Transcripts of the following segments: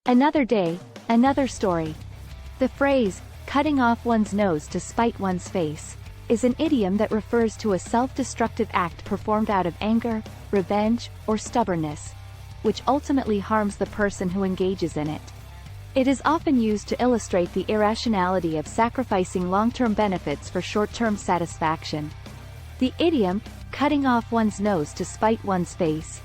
Another day, another story. The phrase, cutting off one's nose to spite one's face, is an idiom that refers to a self-destructive act performed out of anger, revenge, or stubbornness, which ultimately harms the person who engages in it. It is often used to illustrate the irrationality of sacrificing long-term benefits for short-term satisfaction. The idiom, cutting off one's nose to spite one's face,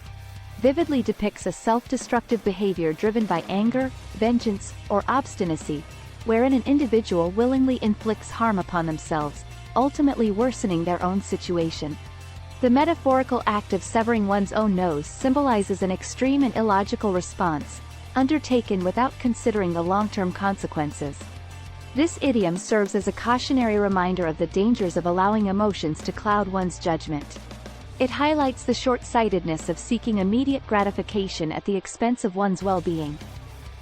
vividly depicts a self-destructive behavior driven by anger, vengeance, or obstinacy, wherein an individual willingly inflicts harm upon themselves, ultimately worsening their own situation. The metaphorical act of severing one's own nose symbolizes an extreme and illogical response, undertaken without considering the long-term consequences. This idiom serves as a cautionary reminder of the dangers of allowing emotions to cloud one's judgment. It highlights the short-sightedness of seeking immediate gratification at the expense of one's well-being.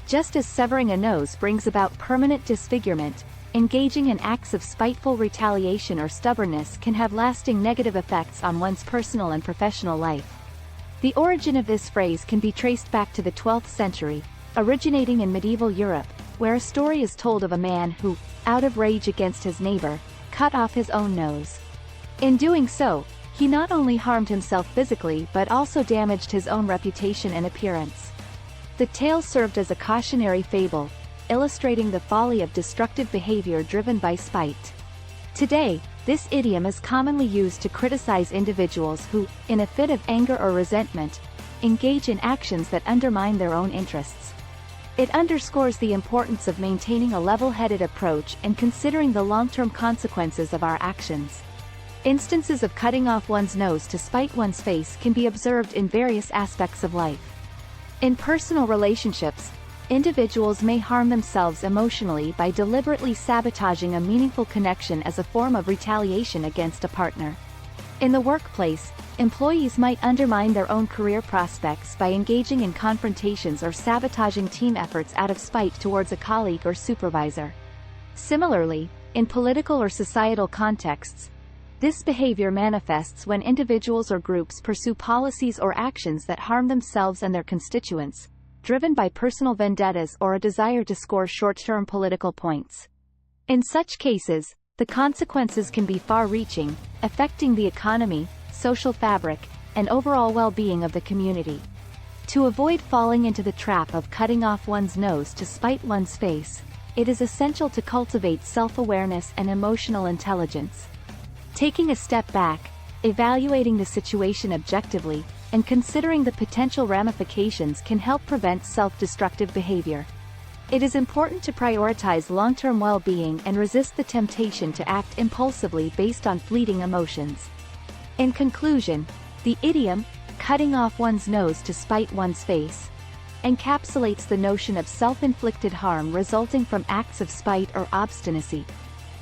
Just as severing a nose brings about permanent disfigurement, engaging in acts of spiteful retaliation or stubbornness can have lasting negative effects on one's personal and professional life. The origin of this phrase can be traced back to the 12th century, originating in medieval Europe, where a story is told of a man who, out of rage against his neighbor, cut off his own nose. In doing so, he not only harmed himself physically but also damaged his own reputation and appearance. The tale served as a cautionary fable, illustrating the folly of destructive behavior driven by spite. Today, this idiom is commonly used to criticize individuals who, in a fit of anger or resentment, engage in actions that undermine their own interests. It underscores the importance of maintaining a level-headed approach and considering the long-term consequences of our actions. Instances of cutting off one's nose to spite one's face can be observed in various aspects of life. In personal relationships, individuals may harm themselves emotionally by deliberately sabotaging a meaningful connection as a form of retaliation against a partner. In the workplace, employees might undermine their own career prospects by engaging in confrontations or sabotaging team efforts out of spite towards a colleague or supervisor. Similarly, in political or societal contexts, this behavior manifests when individuals or groups pursue policies or actions that harm themselves and their constituents, driven by personal vendettas or a desire to score short-term political points. In such cases, the consequences can be far-reaching, affecting the economy, social fabric, and overall well-being of the community. To avoid falling into the trap of cutting off one's nose to spite one's face, it is essential to cultivate self-awareness and emotional intelligence. Taking a step back, evaluating the situation objectively, and considering the potential ramifications can help prevent self-destructive behavior. It is important to prioritize long-term well-being and resist the temptation to act impulsively based on fleeting emotions. In conclusion, the idiom, cutting off one's nose to spite one's face, encapsulates the notion of self-inflicted harm resulting from acts of spite or obstinacy.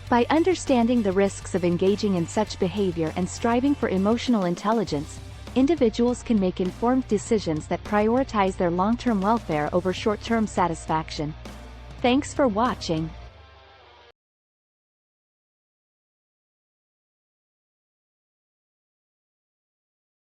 By understanding the risks of engaging in such behavior and striving for emotional intelligence, individuals can make informed decisions that prioritize their long-term welfare over short-term satisfaction. Thanks for watching.